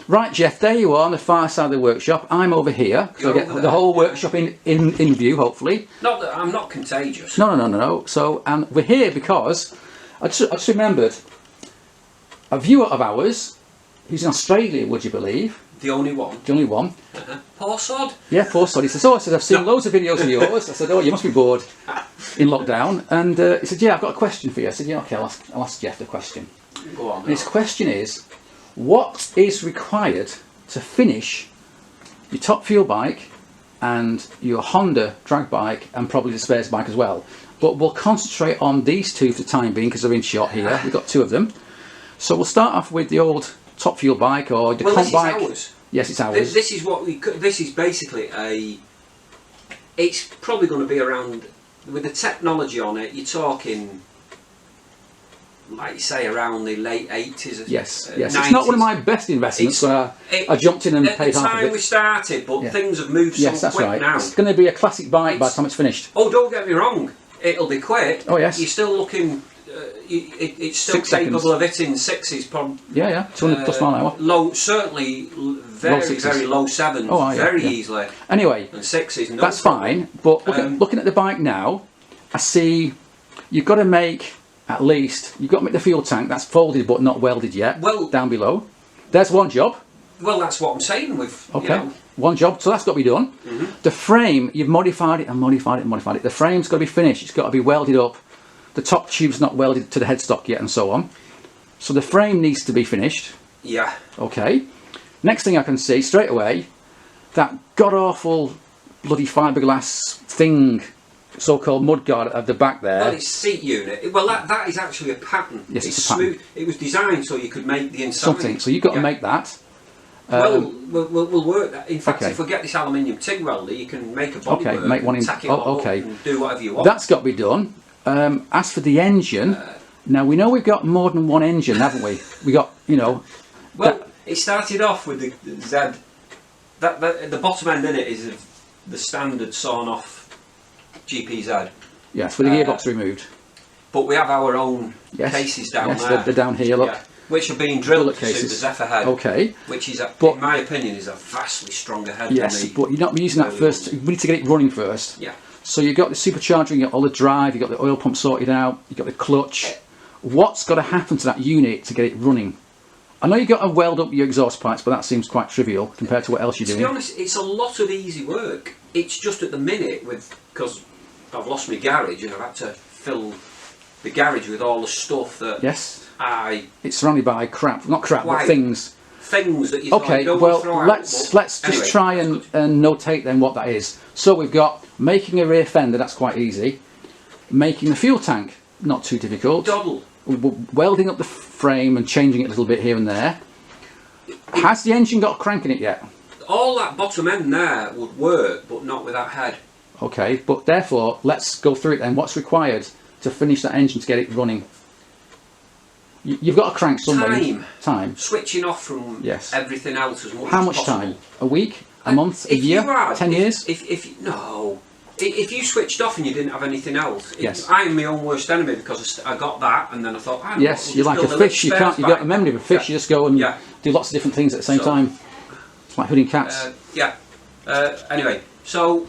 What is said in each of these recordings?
Right, Jeff, there you are on the far side of the workshop. I'm over here, so I get the whole workshop in view, hopefully. Not that I'm not contagious. No. So, and we're here because I just remembered a viewer of ours who's in Australia, would you believe? The only one. The only one. Poor sod. Yeah, poor sod. He says, I've seen loads of videos of yours. I said, oh, you must be bored in lockdown. And he said, yeah, I've got a question for you. I said, yeah, okay, I'll ask Jeff the question. Go on. And his question is, what is required to finish your Top Fuel bike and your Honda drag bike and probably the spares bike as well? But we'll concentrate on these two for the time being because they're in shot here. We've got two of them. So we'll start off with the old Top Fuel bike or the comp bike. Ours. Yes, it's ours. This is what we. This is basically it's probably going to be around with the technology on it. You're talking, like you say, around the late 80s. Yes. 90s. It's not one of my best investments. I jumped in and paid half of it. At the time we started, but things have moved so that's quick right. now. It's going to be a classic bike by the time it's finished. Oh, don't get me wrong. It'll be quick. Oh yes. You're still looking. It's still 6 capable seconds. of hitting sixes. 200 plus mile an hour. Low, certainly very low sevens. Very easily. Anyway, and sixes. No that's problem. fine. But looking at the bike now, I see you've got to make at least the fuel tank that's folded but not welded yet. Well, down below. There's one job. Well, that's what I'm saying. With one job, so that's got to be done. The frame, you've modified it and modified it and modified it. The frame's got to be finished. It's got to be welded up. The top tube's not welded to the headstock yet and so on. So the frame needs to be finished. Yeah. Okay. Next thing I can see straight away, that god-awful bloody fiberglass thing, so-called mudguard at the back there. Well, it's seat unit. Well, that is actually a pattern. Yes, it's a smooth. pattern. It was designed so you could make the inside. Something. So you've got to make that. We'll work that. In fact, if we get this aluminium TIG welder, you can make a bodywork. Make one in. Tack it all up and do whatever you want. That's got to be done. As for the engine, now we know we've got more than one engine, haven't we? We got, Well, it started off with the Z. The bottom end in it is the standard sawn off GPZ. Yes, with the gearbox removed. But we have our own cases down there. They're down here. Look. Yeah, which are being drilled to suit the Zephyr head. Okay. Which is, in my opinion, is a vastly stronger head. Yes, than the but you're not using that first. We need to get it running first. Yeah. So you've got the supercharger, you've got all the drive, you've got the oil pump sorted out, you've got the clutch. What's got to happen to that unit to get it running? I know you've got to weld up your exhaust pipes, but that seems quite trivial compared to what else you're doing. To be honest, it's a lot of easy work. It's just at the minute, because I've lost my garage and I've had to fill the garage with all the stuff that it's surrounded by but things. Things that you don't want to throw out. Let's just try and notate then what that is. So we've got making a rear fender, that's quite easy. Making the fuel tank, not too difficult. Doddle. Welding up the frame and changing it a little bit here and there. Has the engine got a crank in it yet? All that bottom end there would work, but not with that head. Okay, but therefore, let's go through it then. What's required to finish that engine to get it running? You've got a crank somewhere. Time. Switching off from everything else as much as possible. How much time? A week? A month? A year? 10 years? If you switched off and you didn't have anything else, I am my own worst enemy because I got that and then I thought, you're like a fish. You've got a memory of a fish. You just go and do lots of different things at the same time. It's like hooding cats. Anyway, so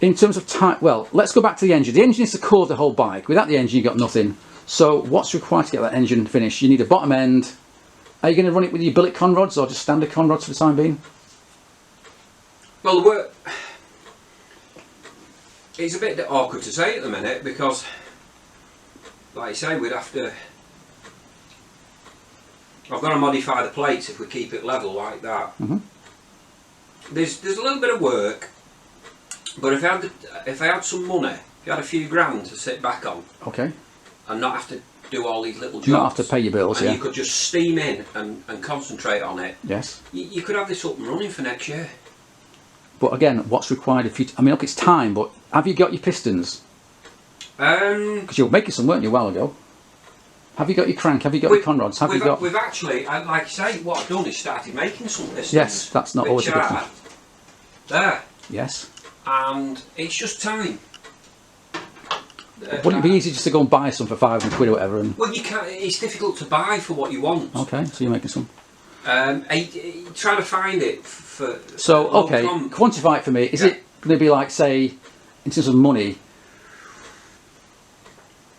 in terms of time, well, let's go back to the engine. The engine is the core of the whole bike. Without the engine, you've got nothing. So what's required to get that engine finished? You need a bottom end. Are you going to run it with your billet conrods or just standard conrods for the time being? Well, it's a bit awkward to say at the minute because, like you say, we'd have to. I've got to modify the plates if we keep it level like that. There's a little bit of work, but if I had some money, if you had a few grand to sit back on, and not have to do all these little jobs, not have to pay your bills, and you could just steam in and concentrate on it. Yes. You could have this up and running for next year. But again, what's required if you? I mean, look, it's time, but have you got your pistons? Because you were making some, weren't you, a while ago? Have you got your crank? Have you got your conrods? We've actually, like you say, what I've done is started making some pistons. Yes, that's not always a good thing. There. Yes. And it's just time. Wouldn't it be easy just to go and buy some for £500 or whatever? Well, you can't. It's difficult to buy for what you want. Okay, so you're making some. Trying to find it for. So okay, quantify it for me. Is it going to be like, say, in terms of money?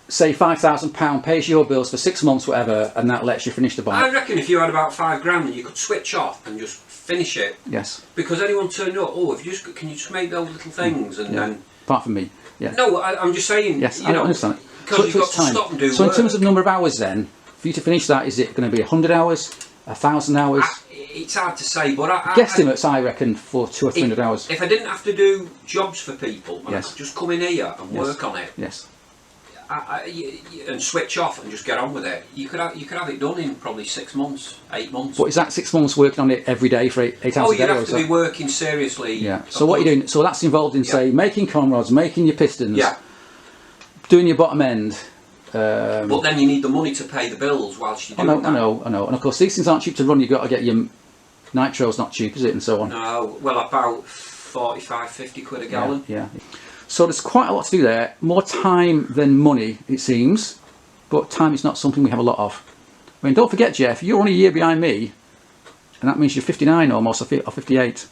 Say £5,000 pays your bills for 6 months, whatever, and that lets you finish the bike. I reckon if you had about £5,000, you could switch off and just finish it. Yes. Because anyone turning up, can you just make those little things and then. Apart from me, yeah. No, I'm just saying. Yes, I don't understand. Because you've got to stop and do So work. in terms of number of hours, then, for you to finish that, is it going to be 100 hours, 1,000 hours? It's hard to say, but guesstimates, I reckon, for 200 or 300 hours. If I didn't have to do jobs for people, and I Yes. could just come in here and work on it. Yes. And switch off and just get on with it. You could have it done in probably 6 months, 8 months. But is that 6 months working on it every day for eight hours a day? You'd have to be working seriously. Yeah. So what are you doing? So that's involved in, say, making conrods, making your pistons, doing your bottom end. But then you need the money to pay the bills whilst you're doing that. I know. And of course, these things aren't cheap to run. You've got to get your nitro's not cheap, is it? And so on. No. Well, about 45, 50 quid a gallon. Yeah. So there's quite a lot to do there. More time than money, it seems. But time is not something we have a lot of. I mean, don't forget, Jeff, you're only a year behind me. And that means you're 59 almost, or 58.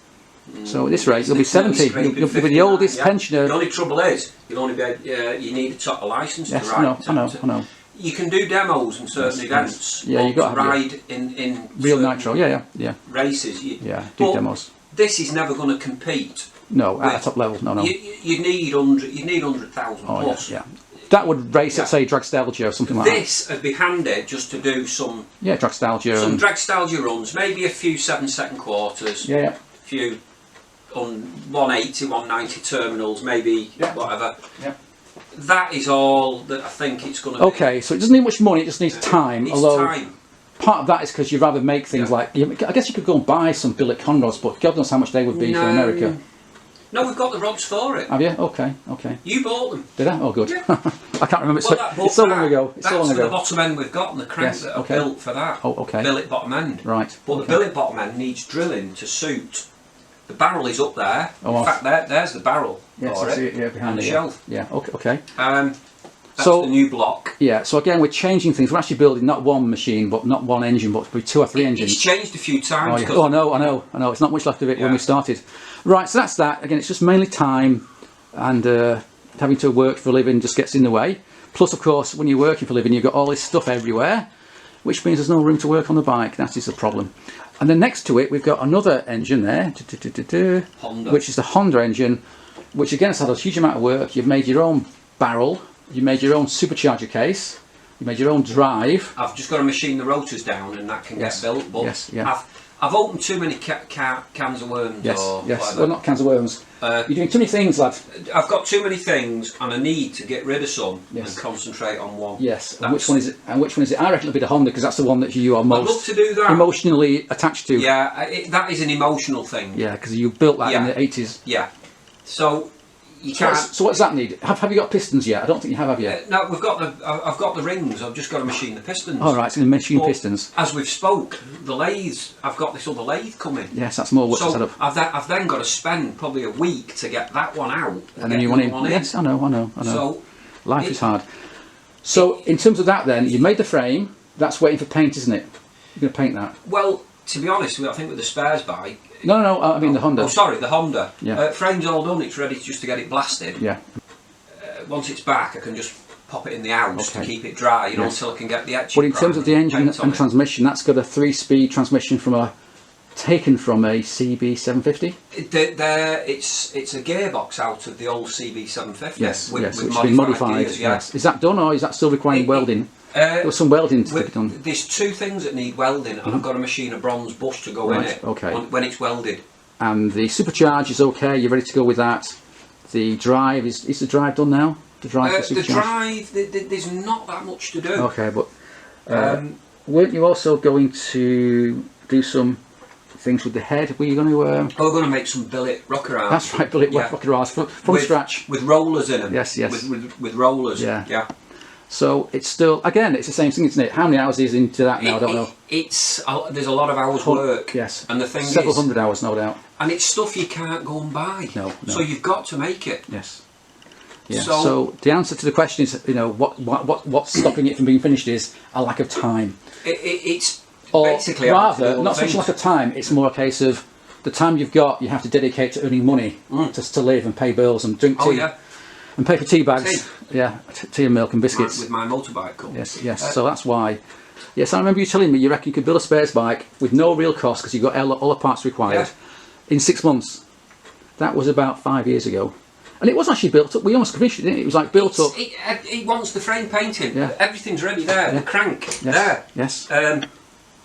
So at this rate, you'll be 70. You'll be the oldest pensioner. The only trouble is, you'll only be, you need a license to ride. I know. You can do demos in certain events. Yeah, you've got to ride in real nitro. Yeah. Races. Do demos. This is never going to compete. No, at a top level, no. You need 100,000 plus. Yeah. That would race at, say, Dragstalgia or something like that. This would be handy just to do some. Yeah, Dragstalgia. Some Dragstalgia runs, maybe a few 7-second quarters. Yeah. A few on 180, 190 terminals, maybe whatever. Yeah. That is all that I think it's going to be. Okay, so it doesn't need much money, it just needs time. It's time. Part of that is because you'd rather make things like. I guess you could go and buy some billet conrods, but God knows how much they would be for America. No, we've got the rods for it. Have you? Okay. You bought them. Did I? Oh, good. Yeah. I can't remember. It's so long ago. That's for the bottom end we've got, and the cranks that are built for that. Oh, okay. Billet bottom end. Right. But the billet bottom end needs drilling to suit. The barrel is up there. In fact, there's the barrel for it. Yeah, behind the shelf. Yeah. Okay. That's the new block. Yeah. So again, we're changing things. We're actually building not one machine, but not one engine, but 2 or 3 engines. It's changed a few times. I know. It's not much left of it when we started. Right, so that's that. Again, it's just mainly time, and having to work for a living just gets in the way. Plus, of course, when you're working for a living, you've got all this stuff everywhere, which means there's no room to work on the bike. That is the problem. And then next to it, we've got another engine there, Honda. Which is the Honda engine, which again has had a huge amount of work. You've made your own barrel, you made your own supercharger case, you made your own drive. I've just got to machine the rotors down, and that can get built. But I've opened too many cans of worms. Yes. Whatever. Well, not cans of worms. You're doing too many things, lad. I've got too many things, and I need to get rid of some and concentrate on one. Yes. And which one is it? I reckon it'll be the Honda, because that's the one that you are most I'd love to do that. Emotionally attached to. Yeah, that is an emotional thing. Yeah, because you built that in the 80s. Yeah. So you can't. So what does that need? Have you got pistons yet? I don't think you have you? No, I've got the rings. I've just got to machine the pistons. All right, so you machine pistons. As we've spoke, the lathes. I've got this other lathe coming. Yes, that's more work to set up. I've then got to spend probably a week to get that one out and then you want in. Yes, I know. So life is hard. So in terms of that, then you made the frame. That's waiting for paint, isn't it? You're going to paint that. Well, to be honest, I think with the spares bike. No, I mean the Honda. Oh, sorry, the Honda. Yeah. Frame's all done, it's ready just to get it blasted. Yeah. Once it's back, I can just pop it in the house to keep it dry, until I can get the etching. But in terms of the engine and transmission, that's got a 3-speed transmission taken from a CB750? It's a gearbox out of the old CB750. Yes, with which has been modified. Gears, yes. Is that done, or is that still requiring welding? There was some welding to be done. There's 2 things that need welding, and I've got to machine a bronze bush to go in it when it's welded. And the supercharge is okay, you're ready to go with that. The drive, is the drive done now? The drive for supercharge? The drive, there's not that much to do. Okay, but weren't you also going to do some things with the head? Were you going to... we're going to make some billet rocker arms. That's right, billet rocker arms from scratch. With rollers in them. Yes. With rollers. Yeah. So it's still, again, it's the same thing, isn't it? How many hours is into that now? I don't know. There's a lot of hours work. Yes. And the thing several hundred hours, no doubt. And it's stuff you can't go and buy. No. So you've got to make it. Yes. Yeah. So the answer to the question is, what's stopping it from being finished is a lack of time. It's Or basically, I have to do rather, all not the so much things. like a time, it's more a case of the time you've got, you have to dedicate to earning money to live and pay bills and drink tea. Oh yeah, And pay for tea bags. Yeah, tea and milk and biscuits. with my motorbike cup. Yes. So that's why. Yes, I remember you telling me you reckon you could build a spares bike with no real cost because you've got all the parts required in 6 months. That was about 5 years ago. And it was actually built up. We almost finished it, didn't it? It was like built up. It wants the frame painting. Yeah. Everything's ready there. The crank there. Yes.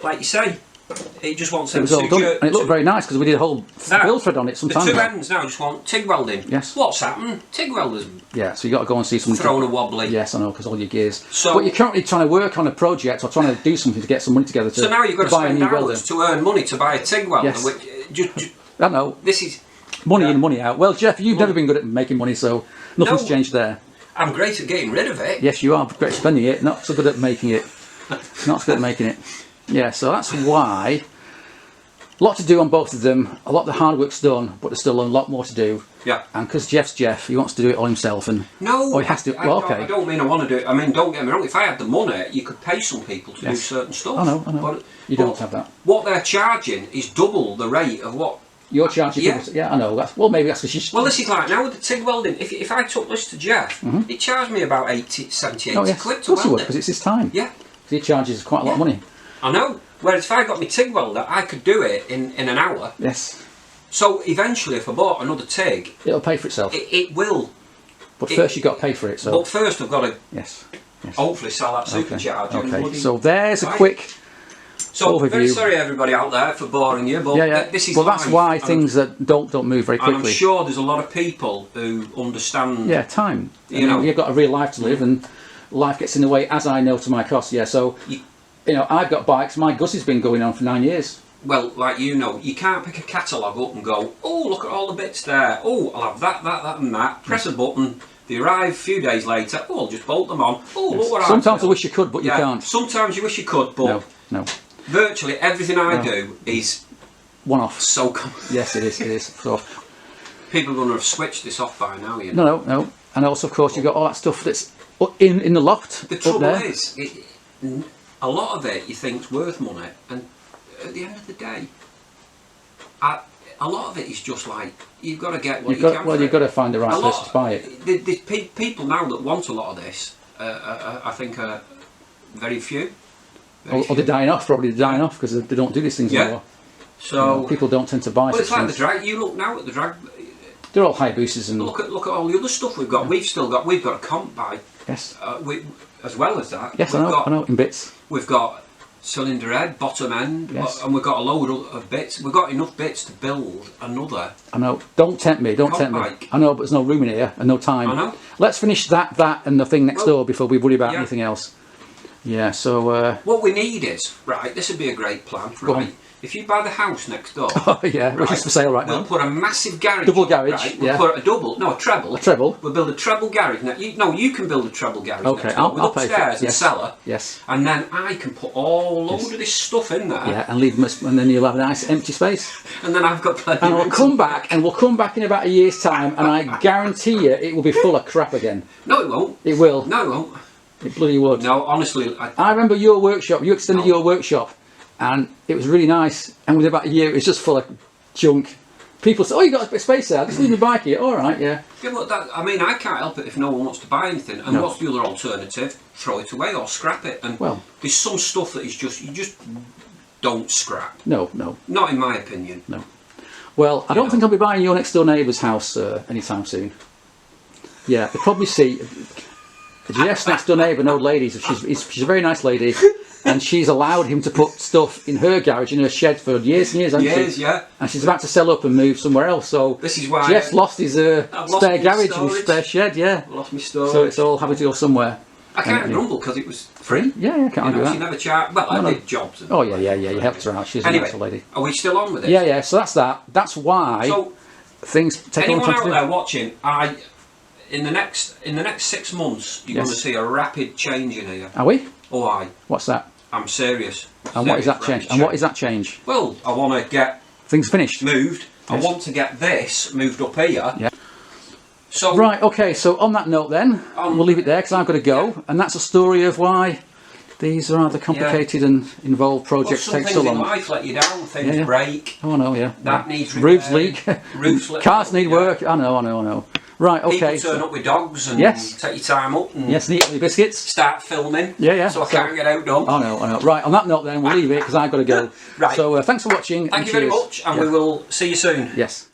Like you say, it just wants It was all done. And it looked very nice because we did a whole build thread on it some time The two ago. ends now just want TIG welding. Yes. What's happened? TIG welders Yeah, so you got to go and see someone. throwing a wobbly. Yes, I know, because all your gears. So- but you're currently trying to work on a project or trying to do something to get some money together to So now you've got to buy a spend new welder. hours to earn money to buy a TIG welder. Yes. Which, I know. this is. Money in, money out. Well, Jeff, you've never been good at making money, so nothing's No. changed there. I'm great at getting rid of it. Yes, you are great at spending it, not so good at making it. Not so good at making it. Yeah, so that's why. A lot to do on both of them. A lot of the hard work's done, but there's still a lot more to do. Yeah. And because Jeff's Jeff, he wants to do it all himself, and No, he has to. I Well, don't- okay. I don't mean I want to do it. I mean, don't get me wrong. If I had the money, you could pay some people to do certain stuff. I know. But, You don't have that. What they're charging is double the rate of what. You're charging Yeah. people. Yeah, I know. Well, maybe that's because she's. Well, this is like now with the TIG welding. If I took this to Jeff, it charged me about 70, 80 Oh yes, quid of to course he would, weld because it. it's his time. Yeah, He charges quite a lot of money. I know. Whereas if I got my TIG welder, I could do it in an hour. Yes. So eventually, if I bought another TIG, It'll pay for itself. it will. But first you've got to pay for it. So. But first, I've got to Yes. hopefully sell that supercharger. and Okay. bloody- So there's a Right. quick. So very overview. sorry everybody out there for boring you, but Yeah. this is Well, that's life. why And- things that don't move very And I'm quickly. sure there's a lot of people who understand. Yeah, time. You know. You've got a real life to live, and life gets in the way, as I know to my cost. Yeah, so You- I've got bikes. My Gussie's been going on for 9 years. Well, like you know, you can't pick a catalogue up and go, oh, look at all the bits there. Oh, I'll have that, and that. Press a button. They arrive a few days later. Oh, I'll just bolt them on. Oh, look what I've Sometimes I built. wish you could, but you can't. Sometimes you wish you could, but No. virtually everything I do is One off. so common. Yes, it is. It is. So, People are going to have switched this off by now, you know. no. And also, of course, you've got all that stuff that's in the loft. The up trouble there. is, a lot of it you think's worth money, and at the end of the day, a lot of it is just like you've got to get what you can. Well, for you've it. got to find the right A person lot, to buy it. the people now that want a lot of this, I think, are very few. Very Or few. they're dying off. Probably they're dying off because they don't do these things Yeah. anymore. So People don't tend to buy. well, it's such like the things. drag. You look now at the drag. They're all high boosters and Look at all the other stuff we've got. We've got a comp bike. yes, As well as that. yes, we've I know in bits. We've got cylinder head, bottom end, Yes. and we've got a load of bits. We've got enough bits to build another. I know. Don't tempt me. Don't Comp tempt me. bike. I know, but there's no room in here and no time. I know. Let's finish that, and the thing next Well, door before we worry about yeah. anything else. Yeah. So. What we need is, right, this would be a great plan, Go right? on. If you buy the house next door, Oh yeah, which is for sale right we'll now. put a massive garage. Double garage, Right? We'll yeah. put a treble. A treble. We'll build a treble garage. Now, you can build a treble garage Okay, next door with I'll pay for it. upstairs and Yes. cellar. Yes. And then I can put all load Yes. of this stuff in there. Yeah, and leave them, and then you'll have a nice empty space. And then I've got plenty And of we'll room to- come back, and we'll come back in about a year's time, and I guarantee you it will be full of crap again. No, it won't. It will. No, it won't. It bloody would. No, honestly, I remember your workshop. You extended your workshop, and it was really nice. And within about a year, it was just full of junk. People say, "Oh, you got a bit of space there. Just leave the bike here." All right, yeah. Yeah, but I mean, I can't help it if no one wants to buy anything. And No. what's the other alternative? Throw it away or scrap it. And Well- there's some stuff that is you just don't scrap. No. Not in my opinion. Well, I don't think I'll be buying your next door neighbour's house anytime soon. Yeah, they probably see. Jeff's next door neighbour, an old lady. So she's a very nice lady, and she's allowed him to put stuff in her garage, in her shed for years and years, hasn't Years, she? yeah. And she's about to sell up and move somewhere else. So This is why Jeff's lost his I've lost spare my garage and his storage. spare shed. Yeah. I lost my storage. So it's all having to go somewhere. I can't Anyway. grumble because it was free. Yeah, I can't You argue know, that. she never charged. Well, I No. did jobs. And Oh yeah. You helped her out. She's a anyway, nice lady. are we still on with it? Yeah. So that's that. That's why So things take a long anyone time out to do. there watching, in the next 6 months, you're Yes. going to see a rapid change in here. Are we? Oh, What's that? I'm serious. And what is that Serious change? rapid And what is that change? Well, I want to get Things finished. moved. I Yes. want to get this moved up here. Yeah. So Right, okay, so on that note then, we'll leave it there because I've got to go. And that's a story of why These are rather complicated and involved projects. Well, Take some so things in long. life let you down. Things break. Oh, I know, yeah. That needs roofs repairing. leak. Roofs leak. Cars need work. I know. Right, okay. People turn up with dogs and Yes. take your time up and Yes, and eat your biscuits. start filming. Yeah. So I can't get outdone. I know. Right, on that note then, we'll leave it because I've got to go. Right. So thanks for watching. Thank you very much, and we will see you soon. Yes.